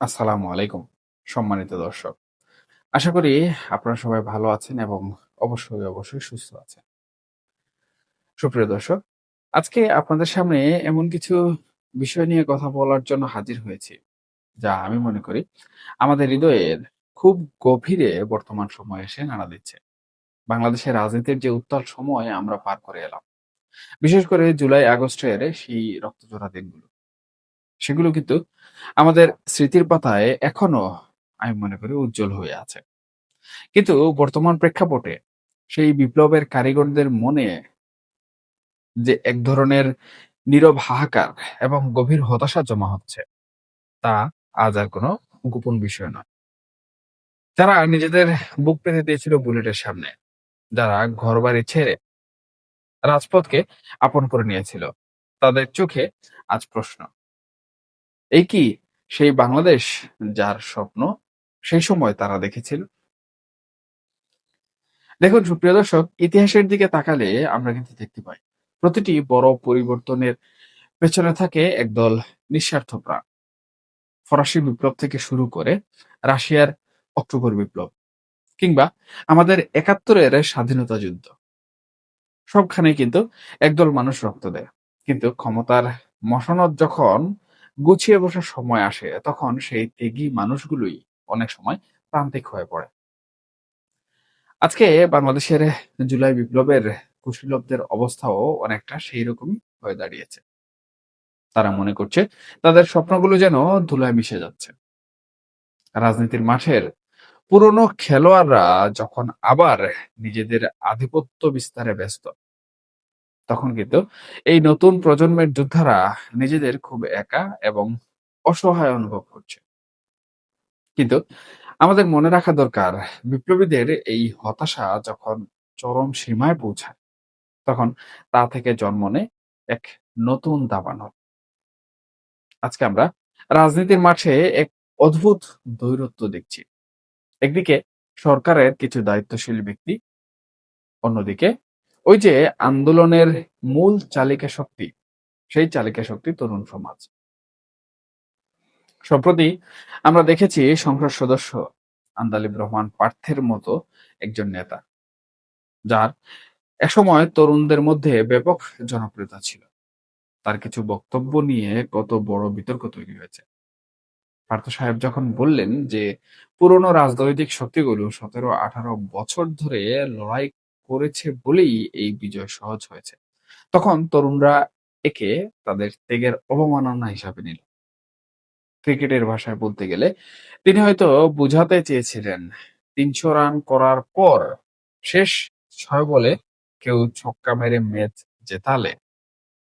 আসসালামু আলাইকুম সম্মানিত দর্শক। আশা করি আপনারা সবাই ভালো আছেন এবং অবশ্যই সুস্থ আছেন। সুপ্রিয় দর্শক, আজকে আপনাদের সামনে এমন কিছু বিষয় নিয়ে কথা বলার জন্য হাজির হয়েছি, যা আমি মনে করি আমাদের হৃদয়ের খুব গভীরে বর্তমান সময়ে এসে নাড়া দিচ্ছে। বাংলাদেশের রাজনীতির যে উত্তাল সময় আমরা পার করে এলাম, বিশেষ করে জুলাই আগস্টের সেই রক্তঝরা দিনগুলো, সেগুলো কিন্তু আমাদের স্মৃতির পাতায় এখনো আমি মনে করি উজ্জ্বল হয়ে আছে। কিন্তু বর্তমান প্রেক্ষাপটে সেই বিপ্লবের কারিগরদের মনে যে এক ধরনের নীরব হাহাকার এবং গভীর হতাশা জমা হচ্ছে, তা আজ আর কোনো গোপন বিষয় নয়। যারা নিজেদের বুক পেতে দিয়েছিল বুলেটের সামনে, যারা ঘরবাড়ি ছেড়ে রাজপথকে আপন করে নিয়েছিল, তাদের চোখে আজ প্রশ্ন, এই কি সেই বাংলাদেশ যার স্বপ্ন সেই সময় তারা দেখেছিল? দেখুন সুপ্রিয় দর্শক, ইতিহাসের দিকে তাকালে আমরা কিন্তু দেখতে পাই প্রতিটি বড় পরিবর্তনের পেছনে থাকে একদল নিঃস্বার্থ প্রাণ। ফরাসি বিপ্লব থেকে শুরু করে রাশিয়ার অক্টোবর বিপ্লব, কিংবা আমাদের একাত্তরের স্বাধীনতা যুদ্ধ, সবখানেই কিন্তু একদল মানুষ রক্ত দেয়। কিন্তু ক্ষমতার মসনদ যখন গুছিয়ে বসার সময় আসে, তখন সেই ত্যাগী মানুষগুলোই অনেক সময় প্রান্তিক হয়ে পড়ে। আজকে বাংলাদেশের জুলাই বিপ্লবের কুশীলবদের অবস্থাও অনেকটা সেই রকমই হয়ে দাঁড়িয়েছে। তারা মনে করছে তাদের স্বপ্নগুলো যেন ধুলায় মিশে যাচ্ছে। রাজনীতির মাঠের পুরনো খেলোয়াড়রা যখন আবার নিজেদের আধিপত্য বিস্তারে ব্যস্ত, তখন কিন্তু এই নতুন প্রজন্মের যোদ্ধারা নিজেদের খুব একা এবং অসহায় অনুভব করছে। কিন্তু আমাদের মনে রাখা দরকার, বিপ্লবীদের এই হতাশা যখন চরম সীমায় পৌঁছায়, তখন তা থেকে জন্ম নেয় এক নতুন দাবানল। আজকে আমরা রাজনীতির মাঠে এক অদ্ভুত দ্বৈরথ্য দেখছি। একদিকে সরকারের কিছু দায়িত্বশীল ব্যক্তি, অন্যদিকে ওই যে আন্দোলনের মূল চালিকা শক্তি, সেই চালিকা শক্তি তরুণ সমাজ। সম্প্রতি আমরা দেখেছি সংসদ সদস্য আন্দালিব রহমান পার্থের মতো একজন নেতা, যার একসময় তরুণদের মধ্যে ব্যাপক জনপ্রিয়তা ছিল। তার কিছু বক্তব্য নিয়ে কত বড় বিতর্ক তৈরি হয়েছে। পার্থ সাহেব যখন বললেন যে পুরনো রাজনৈতিক শক্তিগুলো 17-18 বছর ধরে লড়াই করেছে বলেই এই বিজয় সহজ হয়েছে, তখন তরুণরা একে তাদের ত্যাগের অবমাননা হিসাবে নিল। ক্রিকেটের ভাষায় বলতে গেলে তিনি হয়তো বুঝাতে চেয়েছিলেন, 300 রান করার পর শেষ 6 বলে কেউ ছক্কা মেরে ম্যাচ জেতালে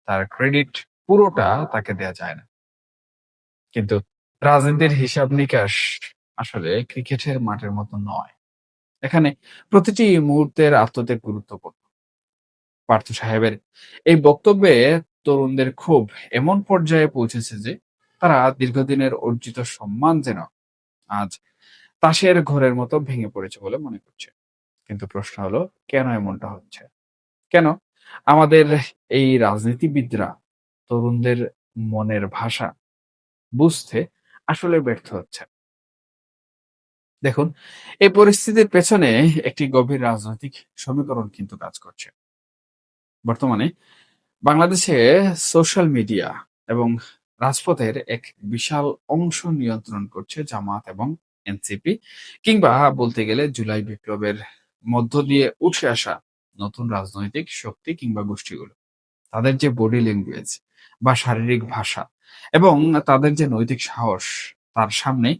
তার ক্রেডিট পুরোটা তাকে দেয়া যায় না। কিন্তু রাজনীতির হিসাব নিকাশ আসলে ক্রিকেটের মাঠের মতো নয়। এখানে প্রতিটি মুহূর্তের আত্মত্যাগ গুরুত্বপূর্ণ। পার্থ সাহেবের এই বক্তব্যে তরুণদের ক্ষোভ এমন পর্যায়ে পৌঁছেছে যে তারা দীর্ঘদিনের অর্জিত সম্মান যেন আজ তাসের ঘরের মতো ভেঙে পড়েছে বলে মনে করছে। কিন্তু প্রশ্ন হলো, কেন এমনটা হচ্ছে? কেন আমাদের এই রাজনীতিবিদরা তরুণদের মনের ভাষা বুঝতে আসলে ব্যর্থ হচ্ছে? দেখুন, এই পরিস্থিতির পেছনে একটি গভীর রাজনৈতিক সমীকরণ কিন্তু কাজ করছে। বর্তমানে বাংলাদেশে সোশ্যাল মিডিয়া এবং রাজপথের এক বিশাল অংশ নিয়ন্ত্রণ করছে জামাত এবং এনসিপি, কিংবা বলতে গেলে জুলাই বিপ্লবের মধ্য দিয়ে উঠে আসা নতুন রাজনৈতিক শক্তি কিংবা গোষ্ঠীগুলো। তাদের যে বডি ল্যাঙ্গুয়েজ বা শারীরিক ভাষা এবং তাদের যে নৈতিক সাহস, তার সামনে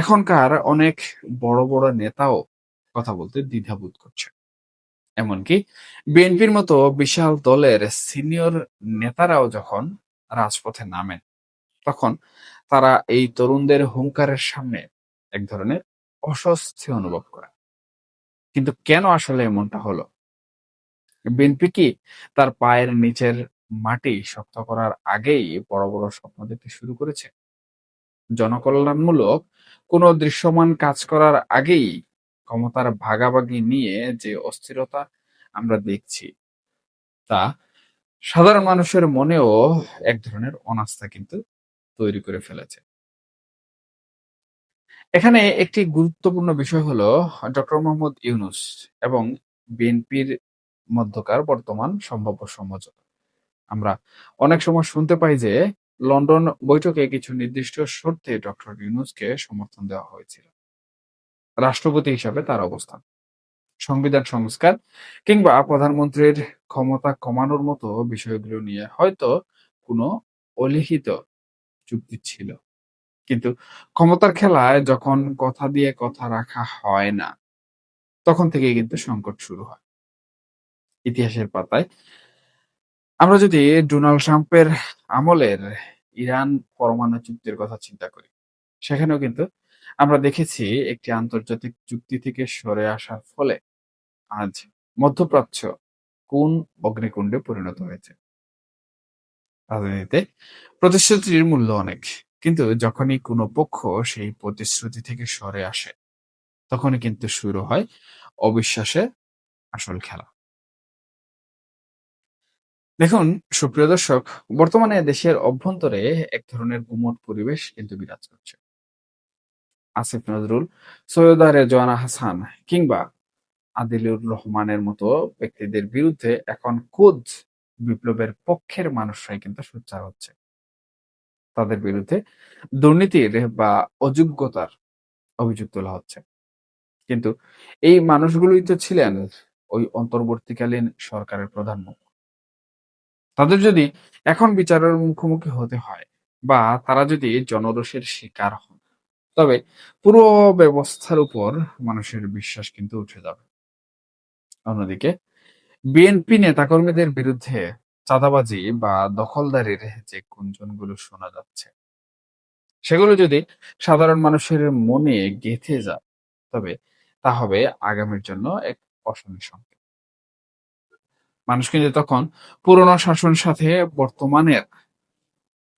এখনকার অনেক বড় নেতাও কথা বলতে দ্বিধাবোধ করছে। এমনকি বিএনপির মতো বিশাল দলের সিনিয়র নেতারাও যখন রাজপথে নামেন, তখন তারা এই তরুণদের হুঙ্কারের সামনে এক ধরনের অস্বস্তি অনুভব করে। কিন্তু কেন আসলে এমনটা হলো? বিএনপি কি তার পায়ের নিচের মাটি শক্ত করার আগেই বড় স্বপ্ন দেখতে শুরু করেছে? জনকল্যাণমূলক কোনো দৃশ্যমান কাজ করার আগেই ক্ষমতার ভাগাভাগি নিয়ে যে অস্থিরতা আমরা দেখছি, তা সাধারণ মানুষের মনেও এক ধরনের অনাস্থা কিন্তু তৈরি করে ফেলেছে। এখানে একটি গুরুত্বপূর্ণ বিষয় হলো ডক্টর মোহাম্মদ ইউনূস এবং বিএনপির মধ্যকার বর্তমান সম্ভাব্য সমঝোতা। আমরা অনেক সময় শুনতে পাই যে লন্ডন বৈঠকে কিছু নির্দিষ্ট শর্তে ডক্টর ইউনূসকে সমর্থন দেওয়া হয়েছিল। রাষ্ট্রপতি হিসাবে তার অবস্থান, সংবিধান সংস্কার কিংবা প্রধানমন্ত্রীর ক্ষমতা কমানোর মতো বিষয়গুলো নিয়ে হয়তো কোনো অলিখিত চুক্তি ছিল। কিন্তু ক্ষমতার খেলায় যখন কথা দিয়ে কথা রাখা হয় না, তখন থেকেই কিন্তু সংকট শুরু হয়। ইতিহাসের পাতায় আমরা যদি ডোনাল্ড ট্রাম্পের আমলের ইরান পরমাণু চুক্তির কথা চিন্তা করি, সেখানেও কিন্তু আমরা দেখেছি একটি আন্তর্জাতিক চুক্তি থেকে সরে আসার ফলে আজ মধ্যপ্রাচ্য কোন অগ্নিকুণ্ডে পরিণত হয়েছে। রাজনীতিতে প্রতিশ্রুতির মূল্য অনেক, কিন্তু যখনই কোনো পক্ষ সেই প্রতিশ্রুতি থেকে সরে আসে, তখনই কিন্তু শুরু হয় অবিশ্বাসের আসল খেলা। দেখুন সুপ্রিয় দর্শক, বর্তমানে দেশের অভ্যন্তরে এক ধরনের গুমট পরিবেশ কিন্তু বিরাজ করছে। আসিফ নজরুল, সৈয়দা রেজওয়ানা হাসান কিংবা আদিলুর রহমানের মতো ব্যক্তিদের বিরুদ্ধে এখন খোদ বিপ্লবের পক্ষের মানুষরাই কিন্তু সোচ্চার হচ্ছে। তাদের বিরুদ্ধে দুর্নীতির বা অযোগ্যতার অভিযোগ তোলা হচ্ছে। কিন্তু এই মানুষগুলোই তো ছিলেন ওই অন্তর্বর্তীকালীন সরকারের প্রধান মুখ। তাদের যদি এখন বিচারের মুখোমুখি হতে হয় বা তারা যদি জনরোষের শিকার হন, তবে পুরো ব্যবস্থার উপর মানুষের বিশ্বাস কিন্তু উঠে যাবে। অন্যদিকে বিএনপি নেতাকর্মীদের বিরুদ্ধে চাঁদাবাজি বা দখলদারির যে গুঞ্জনগুলো শোনা যাচ্ছে, সেগুলো যদি সাধারণ মানুষের মনে গেঁথে যায়, তবে তা হবে আগামীর জন্য এক অশনি সংকেত। মানুষ কিন্তু তখন পুরনো শাসনের সাথে বর্তমানের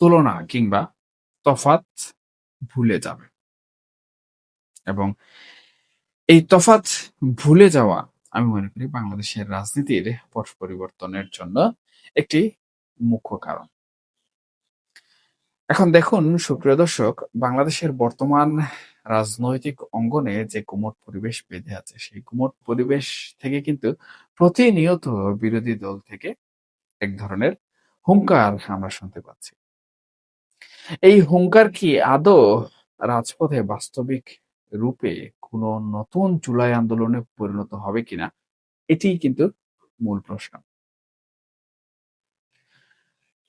তুলনা কিংবা তফাৎ ভুলে যাবে, এবং এই তফাৎ ভুলে যাওয়া আমি মনে করি বাংলাদেশের রাজনীতির পট পরিবর্তনের জন্য একটি মুখ্য কারণ। এখন দেখুন সুপ্রিয় দর্শক, বাংলাদেশের বর্তমান রাজনৈতিক অঙ্গনে যে গুমট পরিবেশ বেঁধে আছে, সেই গুমট পরিবেশ থেকে কিন্তু প্রতিনিয়ত বিরোধী দল থেকে এক ধরনের হুঙ্কার আমরা শুনতে পাচ্ছি। এই হুঙ্কার কি আদৌ রাজপথে বাস্তবিক রূপে কোনো নতুন জুলাই আন্দোলনে পরিণত হবে কিনা, এটিই কিন্তু মূল প্রশ্ন।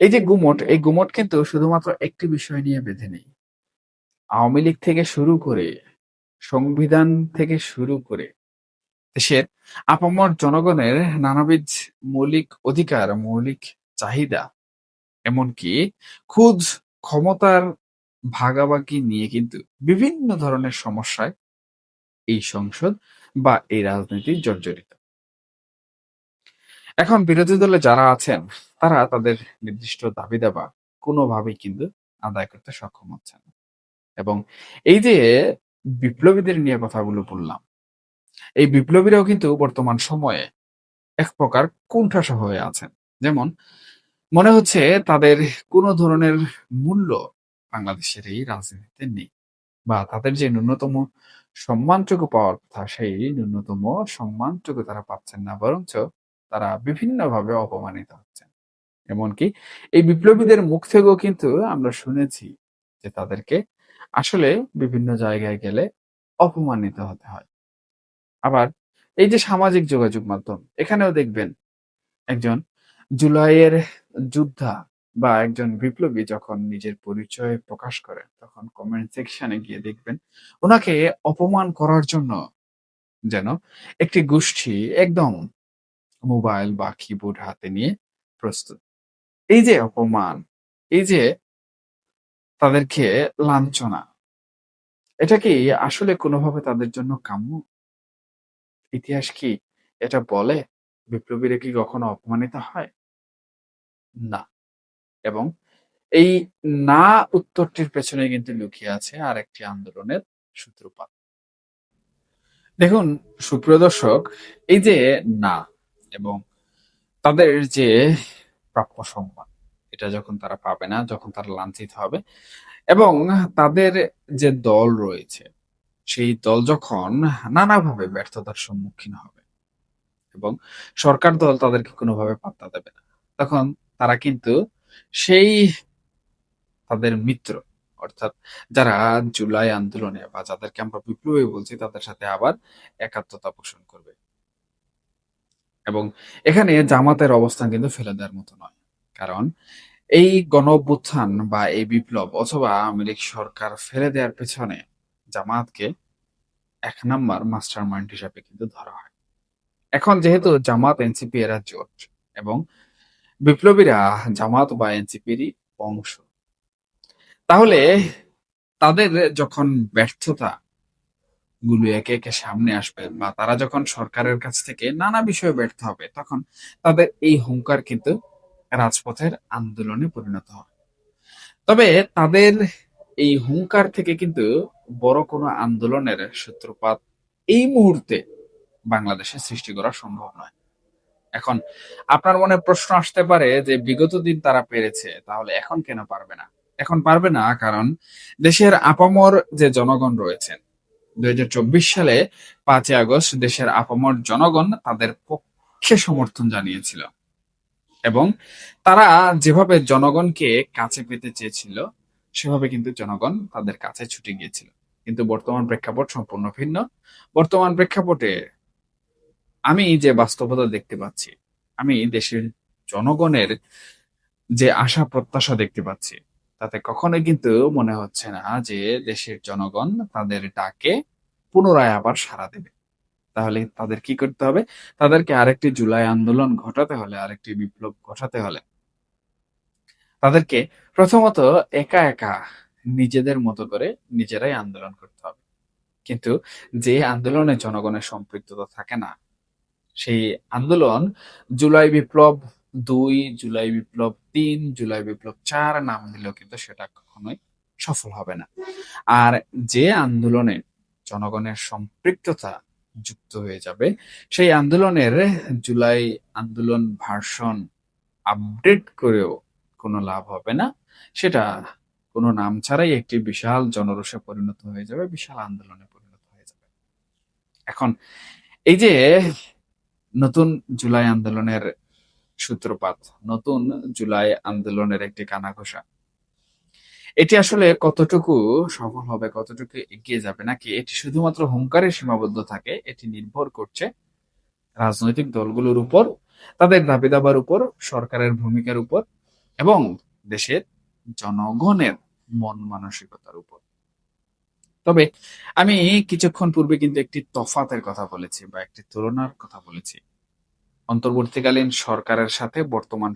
এই যে গুমট, এই গুমট কিন্তু শুধুমাত্র একটি বিষয় নিয়ে বেঁধে নেই। আওয়ামী লীগ থেকে শুরু করে, সংবিধান থেকে শুরু করে দেশের আপামর জনগণের নানাবিধ মৌলিক অধিকার, মৌলিক চাহিদা, এমনকি খুদ ক্ষমতার ভাগাভাগি নিয়ে কিন্তু বিভিন্ন ধরনের সমস্যায় এই সংসদ বা এই রাজনীতি জর্জরিত। এখন বিরোধী দলে যারা আছেন, তারা তাদের নির্দিষ্ট দাবি দাবা কোনোভাবেই কিন্তু আদায় করতে সক্ষম হচ্ছেন না। এবং এই যে বিপ্লবীদের নিয়ে কথাগুলো বললাম, এই বিপ্লবীরাও কিন্তু বর্তমান সময়ে এক প্রকার কোণঠাসা হয়ে আছেন। যেমন মনে হচ্ছে তাদের কোনো ধরনের মূল্য বাংলাদেশের এই রাজনীতিতে নেই, বা তাদের যে ন্যূনতম সম্মানটুকু পাওয়ার কথা, সেই ন্যূনতম সম্মানটুকু তারা পাচ্ছেন না, বরঞ্চ তারা বিভিন্নভাবে অপমানিত হচ্ছেন। এমনকি এই বিপ্লবীদের মুখ থেকেও কিন্তু আমরা শুনেছি যে তাদেরকে আসলে বিভিন্ন জায়গায় গেলে অপমানিত হতে হয়। আবার এই যে সামাজিক যোগাযোগ মাধ্যম, এখানেও দেখবেন একজন জুলাইয়ের যোদ্ধা বা একজন বিপ্লবী যখন নিজের পরিচয় প্রকাশ করেন, তখন কমেন্ট সেকশনে গিয়ে দেখবেন ওনাকে অপমান করার জন্য যেন একটি গোষ্ঠী একদম মোবাইল বা কিবোর্ড হাতে নিয়ে প্রস্তুত। এই যে অপমান, এই যে তাদেরকে লাঞ্ছনা, এটা কি আসলে কোনোভাবে তাদের জন্য কাম্য? ইতিহাস কি এটা বলে বিপ্লবীরা কি কখনো অপমানিত হয়? না। এবং এই না উত্তরটির পেছনে কিন্তু লুকিয়ে আছে আরেকটি আন্দোলনের সূত্রপাত। দেখুন সুপ্রিয় দর্শক, এই যে না এবং তাদের যে প্রাপ্য সম্মান, এটা যখন তারা পাবে না, যখন তারা লাঞ্ছিত হবে, এবং তাদের যে দল রয়েছে সেই দল যখন নানাভাবে ব্যর্থতার সম্মুখীন হবে এবং সরকার দল তাদেরকে কোনোভাবে পাত্তা দেবে না, তখন তারা কিন্তু সেই তাদের মিত্র, অর্থাৎ যারা জুলাই আন্দোলনে বা যাদেরকে আমরা বিপ্লবী বলছি তাদের সাথে আবার একাত্মতা পোষণ করবে। এবং এখানে জামাতের অবস্থান কিন্তু ফেলে দেওয়ার মতো নয়। কারণ এই গণঅভ্যুত্থান বা এই বিপ্লব অথবা আওয়ামী লীগ সরকার ফেলে দেওয়ার পেছনে জামাতকে এক নাম্বার মাস্টার মাইন্ড হিসাবে কিন্তু ধরা হয়। এখন যেহেতু জামাত এনসিপি এরা জোট এবং বিপ্লবীরা জামাত বা এনসিপিরই অংশ, তাহলে তাদের যখন ব্যর্থতা গুলো একে একে সামনে আসবে বা তারা যখন সরকারের কাছ থেকে নানা বিষয়ে ব্যর্থ হবে, তখন তাদের এই হুঙ্কার কিন্তু রাজপথের আন্দোলনে পরিণত হবে। তবে তাদের এই হুঙ্কার থেকে কিন্তু বড় কোনো আন্দোলনের সূত্রপাত এই মুহূর্তে বাংলাদেশে সৃষ্টি করা সম্ভব নয়। এখন আপনার মনে প্রশ্ন আসতে পারে যে বিগত দিন তারা পেরেছে, তাহলে এখন কেন পারবে না? এখন পারবে না কারণ দেশের আপামর যে জনগণ রয়েছেন, ২০২৪ সালে ৫ই আগস্ট দেশের আপামর জনগণ তাদের পক্ষে সমর্থন জানিয়েছিল এবং তারা যেভাবে জনগণকে কাছে পেতে চেয়েছিল সেভাবে কিন্তু জনগণ তাদের কাছে ছুটে গিয়েছিল। কিন্তু বর্তমান প্রেক্ষাপট সম্পূর্ণ ভিন্ন। বর্তমান প্রেক্ষাপটে আমি যে বাস্তবতা দেখতে পাচ্ছি, আমি দেশের জনগণের যে আশা প্রত্যাশা দেখতে পাচ্ছি, তাতে কখনোই কিন্তু মনে হচ্ছে না যে দেশের জনগণ তাদের ডাকে পুনরায় আবার সাড়া দেবে। তাহলে তাদের কি করতে হবে? তাদেরকে আরেকটি জুলাই আন্দোলন ঘটাতে হলে, আরেকটি বিপ্লব ঘটাতে হলে তাদেরকে প্রথমত একা একা নিজেদের মতো করে নিজেরাই আন্দোলন করতে হবে। কিন্তু যে আন্দোলনে জনগণের সম্পৃক্ততা থাকে না, সেই আন্দোলন জুলাই বিপ্লব ২, জুলাই বিপ্লব ৩, জুলাই বিপ্লব ৪ নাম দিলেও কিন্তু সেটা কখনোই সফল হবে না। আর যে আন্দোলনে জনগণের সম্পৃক্ততা যুক্ত হয়ে যাবে, সেই আন্দোলনের জুলাই আন্দোলন ভার্সন আপডেট করেও কোনো লাভ হবে না। সেটা কোনো নাম ছাড়াই একটি বিশাল জনরোষে পরিণত হয়ে যাবে, বিশাল আন্দোলনে পরিণত হয়ে যাবে। এখন এই যে নতুন জুলাই আন্দোলনের সূত্রপাত, নতুন জুলাই আন্দোলনের একটি কানাঘোষা, এটি আসলে কতটুকু সফল হবে, কতটুকু এগিয়ে যাবে, নাকি এটি শুধুমাত্র হুঙ্কারে সীমাবদ্ধ থাকে, এটি নির্ভর করছে রাজনৈতিক দলগুলোর উপর, তাদের দাবি দাবার উপর, সরকারের ভূমিকার উপর এবং দেশের জনগণের মন মানসিকতার উপর। তবে আমি কিছুক্ষণ পূর্বে কিন্তু একটি তফাতের কথা বলেছি বা একটি তুলনার কথা বলেছি অন্তর্বর্তীকালীন সরকারের সাথে বর্তমান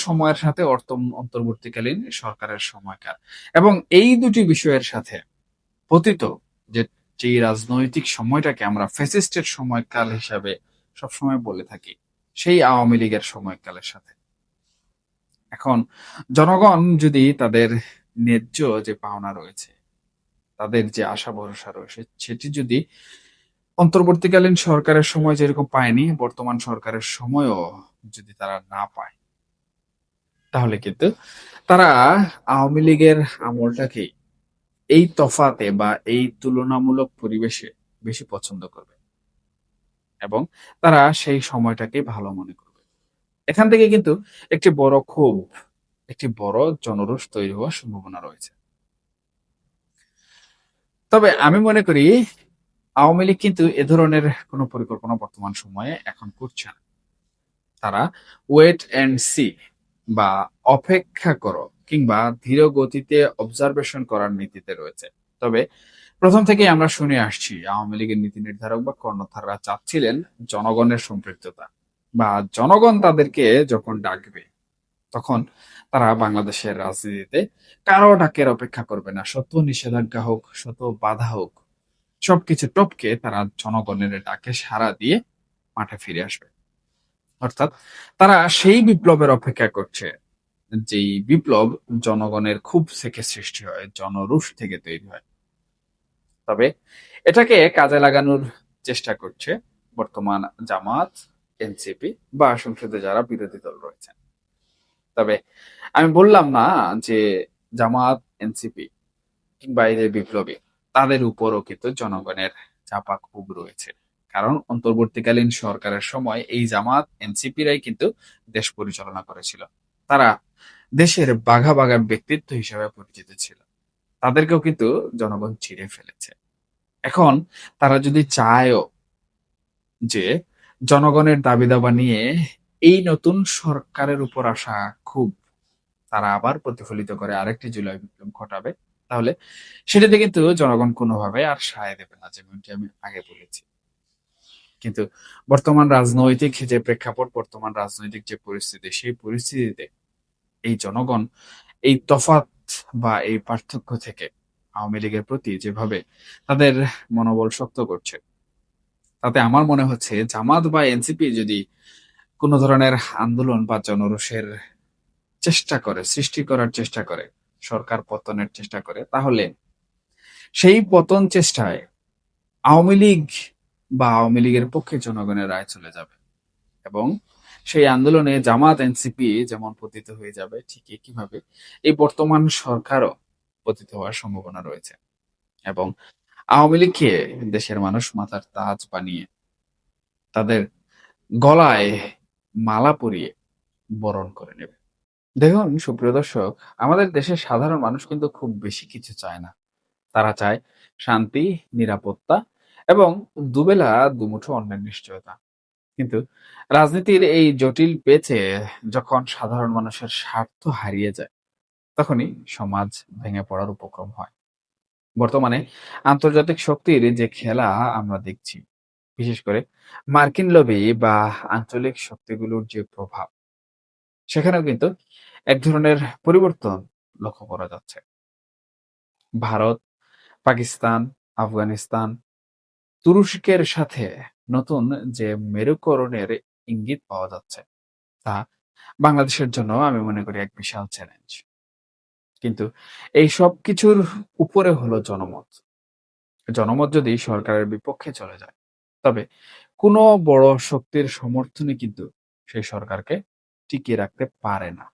সময়ের সাথে অন্তর্বর্তীকালীন সরকারের সময়কার, এবং এই দুটি বিষয়ের সাথে পতিত যে যে রাজনৈতিক সময়টাকে আমরা ফ্যাসিস্টের সময়কাল হিসাবে সবসময় বলে থাকি, সেই আওয়ামী লীগের সময়কালের সাথে এখন জনগণ যদি তাদের ন্যায্য যে পাওনা রয়েছে, তাদের যে আশা ভরসা রয়েছে, সেটি যদি অন্তর্বর্তীকালীন সরকারের সময় যেরকম পায়নি, বর্তমান সরকারের সময়ও যদি তারা না পায়, তাহলে কিন্তু তারা আওয়ামী লীগের আমলটাকেই এই তফাতে বা এই তুলনামূলক পরিবেশে বেশি পছন্দ করবে এবং তারা সেই সময়টাকে ভালো মনে করবে। এখান থেকে কিন্তু একটি বড় ক্ষোভ, একটি বড় জনরোষ তৈরি হওয়ার সম্ভাবনা রয়েছে। তবে আমি মনে করি আওয়ামী লীগ কিন্তু এ ধরনের কোনো পরিকল্পনা বর্তমান সময়ে এখন করছে না। তারা ওয়েট অ্যান্ড সি বা অপেক্ষা করো কিংবা ধীর গতিতে অবজারভেশন করার নীতিতে রয়েছে। তবে প্রথম থেকেই আমরা শুনে আসছি আওয়ামী লীগের নীতি নির্ধারক বা কর্ণধাররা চাচ্ছিলেন জনগণের সম্পৃক্ততা, বা জনগণ তাদেরকে যখন ডাকবে তখন তারা বাংলাদেশের রাজনীতিতে কারো ডাকের অপেক্ষা করবে না। শত নিষেধাজ্ঞা হোক, শত বাধা হোক, সবকিছু টপকে তারা জনগণের ডাকে সাড়া দিয়ে মাঠে ফিরে আসবে। অর্থাৎ তারা সেই বিপ্লবের অপেক্ষা করছে, যেই বিপ্লব জনগণের ক্ষোভ থেকে সৃষ্টি হয়, জনরোষ থেকে তৈরি হয়। তবে এটাকে কাজে লাগানোর চেষ্টা করছে বর্তমান জামাত, এনসিপি বা সংসদে যারা বিরোধী দল রয়েছেন। তবে আমি বললাম না যে জামাত, এনসিপি কিংবা এই যে বিপ্লবী, তাদের উপরও কিন্তু জনগণের চাপা খুব রয়েছে। কারণ অন্তর্বর্তীকালীন সরকারের সময় এই জামাত এনসিপিরাই কিন্তু দেশ পরিচালনা করেছিল। তারা দেশের বাঘা বাঘা ব্যক্তিত্ব হিসেবে পরিচিত ছিল। তাদেরকেও কিন্তু জনগণ চিড়ে ফেলেছে। এখন তারা যদি চায়ও যে জনগণের দাবি দাবা নিয়ে এই নতুন সরকারের উপর আসা খুব তারা আবার প্রতিফলিত করে আরেকটি জুলাই বিপ্লব ঘটাবে, তাহলে সেটাতে কিন্তু জনগণ কোনোভাবে আর সায় দেবে না, যেমনটি আমি আগে বলেছি। কিন্তু বর্তমান রাজনৈতিক যে প্রেক্ষাপট, বর্তমান রাজনৈতিক যে পরিস্থিতি, সেই পরিস্থিতিতে এই জনগণ এই তফাৎ বা এই পার্থক্য থেকে আওয়ামী লীগের প্রতি যেভাবে তাদের মনোবল শক্ত করছে, তাতে আমার মনে হচ্ছে জামাত বা এনসিপি যদি কোনো ধরনের আন্দোলন বা জনরোষের চেষ্টা করে, সৃষ্টি করার চেষ্টা করে, সরকার পতনের চেষ্টা করে, তাহলে সেই পতন চেষ্টায় আওয়ামী লীগ বা আওয়ামী লীগের পক্ষে জনগণের রায় চলে যাবে এবং সেই আন্দোলনে জামাত এনসিপি যেমন পতিত হয়ে যাবে, ঠিক একইভাবে এই বর্তমান সরকারও পতিত হওয়ার সম্ভাবনা রয়েছে এবং আওয়ামী লীগকে দেশের মানুষ মাথার তাজ বানিয়ে তাদের গলায় মালা পরিয়ে বরণ করে নেবে। দেখুন সুপ্রিয় দর্শক, আমাদের দেশের সাধারণ মানুষ কিন্তু খুব বেশি কিছু চায় না। তারা চায় শান্তি, নিরাপত্তা এবং দুবেলা দুমুঠো অন্নের নিশ্চয়তা। কিন্তু রাজনীতির এই জটিল পেচে যখন সাধারণ মানুষের স্বার্থ হারিয়ে যায়, তখনই সমাজ ভেঙে পড়ার উপক্রম হয়। বর্তমানে আন্তর্জাতিক শক্তির যে খেলা আমরা দেখছি, বিশেষ করে মার্কিন লবি বা আঞ্চলিক শক্তিগুলোর যে প্রভাব, সেখানেও কিন্তু এক ধরনের পরিবর্তন লক্ষ্য করা যাচ্ছে। ভারত, পাকিস্তান, আফগানিস্তান, তুরস্কের সাথে নতুন যে মেরুকরণের ইঙ্গিত পাওয়া যাচ্ছে, তা বাংলাদেশের জন্য আমি মনে করি এক বিশাল চ্যালেঞ্জ। কিন্তু এই সব কিছুর উপরে হলো জনমত। জনমত যদি সরকারের বিপক্ষে চলে যায়, তবে কোনো বড় শক্তির সমর্থনে কিন্তু সেই সরকারকে টিকিয়ে রাখতে পারে না।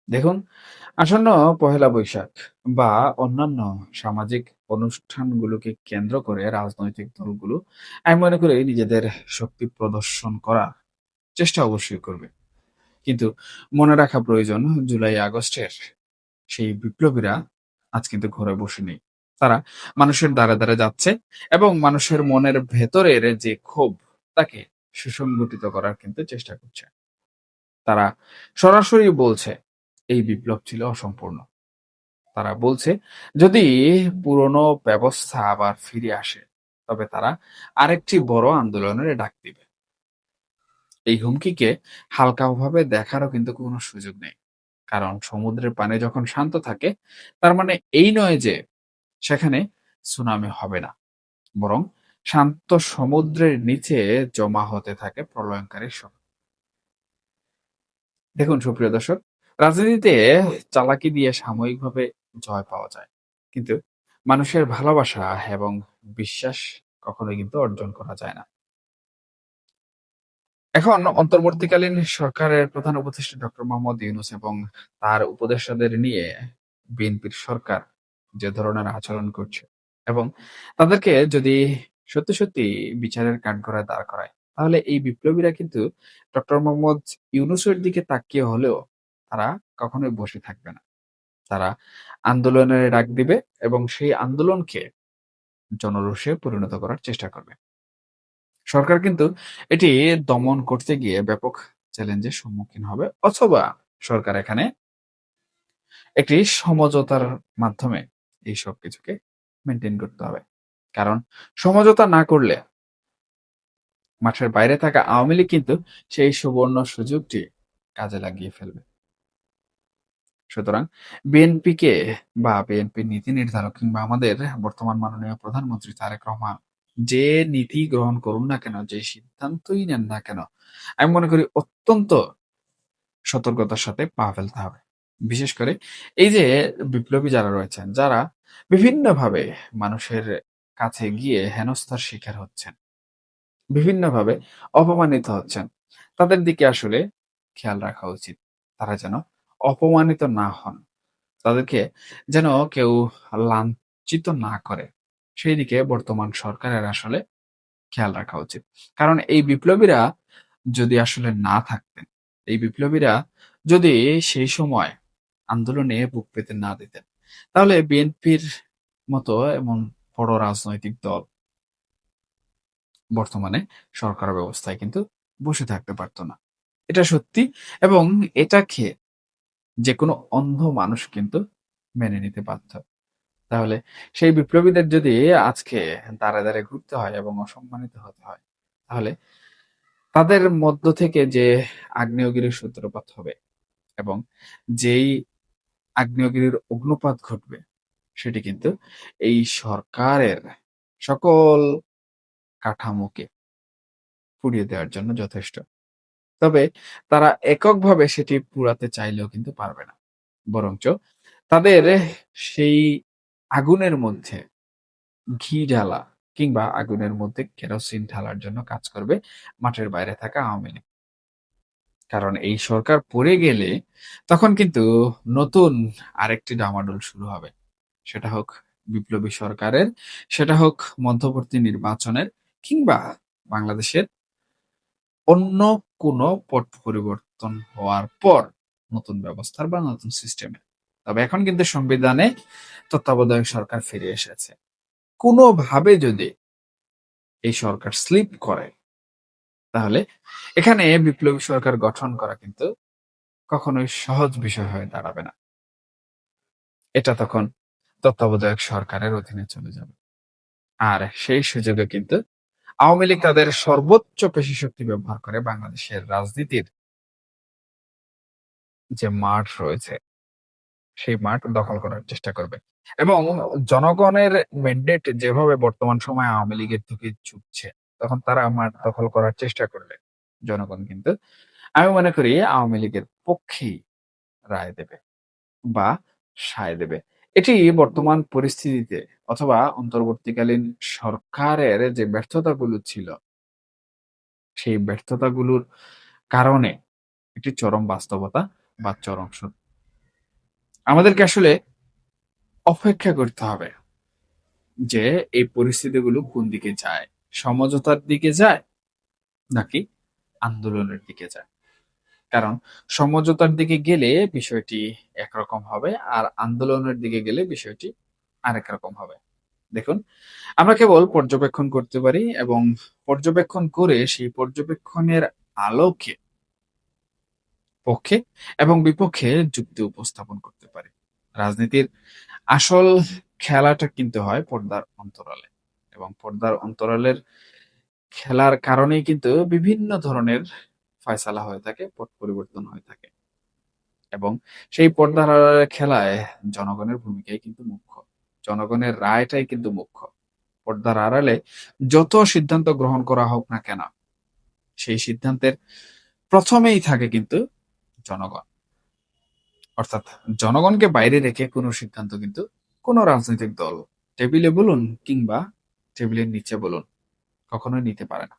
দেখুন, আসন্ন পহেলা বৈশাখ বা অন্যান্য সামাজিক অনুষ্ঠানগুলোকে কেন্দ্র করে রাজনৈতিক দলগুলো আমি মনে করি নিজেদের শক্তি প্রদর্শন করার চেষ্টা অবশ্যই করবে। কিন্তু মনে রাখা প্রয়োজন, জুলাই আগস্টের সেই বিপ্লবীরা আজ কিন্তু ঘরে বসে নেই। তারা মানুষের দ্বারে দ্বারে যাচ্ছে এবং মানুষের মনের ভেতরের যে ক্ষোভ, তাকে সুসংগঠিত করার কিন্তু চেষ্টা করছে। তারা সরাসরি বলছে এই বিপ্লব ছিল অসম্পূর্ণ। তারা বলছে যদি পুরনো ব্যবস্থা আবার ফিরে আসে, তবে তারা আরেকটি বড় আন্দোলনের ডাক দিবে। এই হুমকিকে হালকাভাবে দেখারও কিন্তু কোনো সুযোগ নেই। কারণ সমুদ্রের পানি যখন শান্ত থাকে, তার মানে এই নয় যে সেখানে সুনামি হবে না, বরং শান্ত সমুদ্রের নিচে জমা হতে থাকে প্রলয়ঙ্কারী শক্তি। দেখুন সুপ্রিয় দর্শক, রাজনীতিতে চালাকি দিয়ে সাময়িকভাবে জয় পাওয়া যায়, কিন্তু মানুষের ভালোবাসা এবং বিশ্বাস কখনোই কিন্তু অর্জন করা যায় না। এখন অন্তর্বর্তীকালীন সরকারের প্রধান উপদেষ্টা ডক্টর মোহাম্মদ ইউনূস এবং তার উপদেষ্টাদের নিয়ে বিএনপির সরকার যে ধরনের আচরণ করছে এবং তাদেরকে যদি সত্যি সত্যি বিচারের কাঠগড়ায় দাঁড় করায়, তাহলে এই বিপ্লবীরা কিন্তু ডক্টর মোহাম্মদ ইউনূসের দিকে তাকিয়ে হলেও তারা কখনোই বসে থাকবে না। তারা আন্দোলনের ডাক দিবে এবং সেই আন্দোলনকে জনরোষে পরিণত করার চেষ্টা করবে। সরকার কিন্তু এটি দমন করতে গিয়ে ব্যাপক চ্যালেঞ্জের সম্মুখীন হবে, অথবা সরকার এখানে একটি সমঝোতার মাধ্যমে এই সব কিছুকে মেনটেন করতে হবে। কারণ সমঝোতা না করলে মাঠের বাইরে থাকা আওয়ামী লীগ কিন্তু সেই সুবর্ণ সুযোগটি কাজে লাগিয়ে ফেলবে। সুতরাং বিএনপিকে বা বিএনপির নীতি নির্ধারক কিংবা আমাদের বর্তমান মাননীয় প্রধানমন্ত্রী তারেক রহমান যে নীতি গ্রহণ করুন না কেন, যে সিদ্ধান্তই নেন না কেন, আমি মনে করি অত্যন্ত সতর্কতার সাথে পা ফেলতে হবে। বিশেষ করে এই যে বিপ্লবী যারা রয়েছেন, যারা বিভিন্নভাবে মানুষের কাছে গিয়ে হেনস্থার শিকার হচ্ছেন, বিভিন্নভাবে অপমানিত হচ্ছেন, তাদের দিকে আসলে খেয়াল রাখা উচিত। তারা যেন অপমানিত না হন। তাদেরকে যেন কেউ লাঞ্ছিত চিত না করে, সেই দিকে বর্তমান সরকারের আসলে খেয়াল রাখা উচিত। কারণ এই বিপ্লবীরা যদি আসলে না থাকতেন, এই বিপ্লবীরা যদি সেই সময় আন্দোলনে বুক পেতে না দিতেন, তাহলে বিএনপির মতো এমন বড় রাজনৈতিক দল বর্তমানে সরকার ব্যবস্থায় কিন্তু বসে থাকতে পারত না। এটা সত্যি, এবং এটাকে যেকোনো অন্ধ মানুষ কিন্তু মেনে নিতে বাধ্য। তাহলে সেই বিপ্লবীদের যদি আজকে দ্বারে ঘুরতে হয় এবং অসম্মানিত হতে হয়, তাহলে তাদের মধ্য থেকে যে আগ্নেয়গিরির সূত্রপাত হবে এবং যেই আগ্নেয়গিরির অগ্নুপাত ঘটবে, সেটি কিন্তু এই সরকারের সকল কাঠামোকে পুড়িয়ে দেওয়ার জন্য যথেষ্ট। তবে তারা এককভাবে সেটি পুড়াতে চাইলেও কিন্তু পারবে না। বরঞ্চ তাদের সেই আগুনের মধ্যে ঘি ঢালা কিংবা আগুনের মধ্যে কেরোসিন ঢালার জন্য কাজ করবে মাঠের বাইরে থাকা আওয়ামী লীগ। কারণ এই সরকার পড়ে গেলে তখন কিন্তু নতুন আরেকটি ডামাডোল শুরু হবে। সেটা হোক বিপ্লবী সরকারের, সেটা হোক মধ্যবর্তী নির্বাচনের, কিংবা বাংলাদেশের অন্য কোনো পট পরিবর্তন হওয়ার পর নতুন ব্যবস্থার বা নতুন সিস্টেমের। তবে এখন কিন্তু সংবিধানে তত্ত্বাবধায়ক সরকার ফিরে এসেছে। কোনোভাবে যদি এই সরকার স্লিপ করে, তাহলে এখানে বিপ্লবী সরকার গঠন করা কিন্তু কখনোই সহজ বিষয় হয়ে দাঁড়াবে না। এটা তখন তত্ত্বাবধায়ক সরকারের অধীনে চলে যাবে। আর সেই সুযোগে কিন্তু আওয়ামী লীগ তাদের সর্বোচ্চ পেশি শক্তি ব্যবহার করে বাংলাদেশের রাজনীতির যে মাঠ রয়েছে, সেই মাঠ দখল করার চেষ্টা করবে। এবং জনগণের ম্যান্ডেট যেভাবে বর্তমান সময়ে আওয়ামী লীগের দিকে ঝুঁকছে, তখন তারা মাঠ দখল করার চেষ্টা করলে জনগণ কিন্তু, আমি মনে করি, আওয়ামী লীগের পক্ষেই রায় দেবে বা সায় দেবে। এটি বর্তমান পরিস্থিতিতে অথবা অন্তর্বর্তীকালীন সরকারের যে ব্যর্থতাগুলো ছিল, সেই ব্যর্থতাগুলোর কারণে একটি চরম বাস্তবতা বা চরম সত্য। আমাদেরকে আসলে অপেক্ষা করতে হবে যে এই পরিস্থিতিগুলো কোন দিকে যায়, সমঝোতার দিকে যায় নাকি আন্দোলনের দিকে যায়। কারণ সমঝোতার দিকে গেলে বিষয়টি একরকম হবে, আর আন্দোলনের দিকে গেলে বিষয়টি আরেক রকম হবে। দেখুন, আমরা কেবল পর্যবেক্ষণ করতে পারি এবং পর্যবেক্ষণ করে সেই পর্যবেক্ষণের আলোকে পক্ষে এবং বিপক্ষে যুক্তি উপস্থাপন করতে পারি। রাজনীতির আসল খেলাটা কিন্তু হয় পর্দার অন্তরালে, এবং পর্দার অন্তরালের খেলার কারণেই কিন্তু বিভিন্ন ধরনের ফয়সালা হয়ে থাকে, পট পরিবর্তন হয়ে থাকে। এবং সেই পর্দার আড়ালের খেলায় জনগণের ভূমিকাই কিন্তু মুখ্য। জনগণের রায়টাই কিন্তু মুখ্য। পর্দার আড়ালে যত সিদ্ধান্ত গ্রহণ করা হোক না কেন, সেই সিদ্ধান্তের প্রথমেই থাকে কিন্তু জনগণ। অর্থাৎ জনগণকে বাইরে রেখে কোনো সিদ্ধান্ত কিন্তু কোনো রাজনৈতিক দল, টেবিলে বলুন কিংবা টেবিলের নিচে বলুন, কখনোই নিতে পারে না।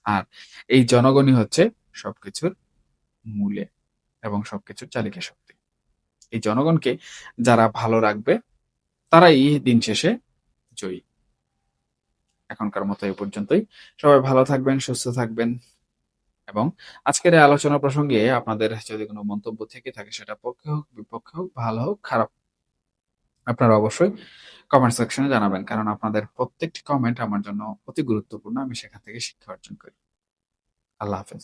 আর এই জনগণই হচ্ছে সবকিছুর মূলে এবং সবকিছুর চালিকা শক্তি। এই জনগণকে যারা ভালো রাখবে, তারাই দিন শেষে জয়ী। এখনকার মতো এই পর্যন্তই। সবাই ভালো থাকবেন, সুস্থ থাকবেন, এবং আজকের এই আলোচনা প্রসঙ্গে আপনাদের যদি কোনো মন্তব্য থেকে থাকে, সেটা পক্ষে হোক, বিপক্ষে হোক, ভালো হোক, খারাপ, আপনারা অবশ্যই কমেন্ট সেকশনে জানাবেন। কারণ আপনাদের প্রত্যেকটি কমেন্ট আমার জন্য অতি গুরুত্বপূর্ণ। আমি সেখান থেকে শিক্ষা অর্জন করি। আল্লাহ হাফেজ।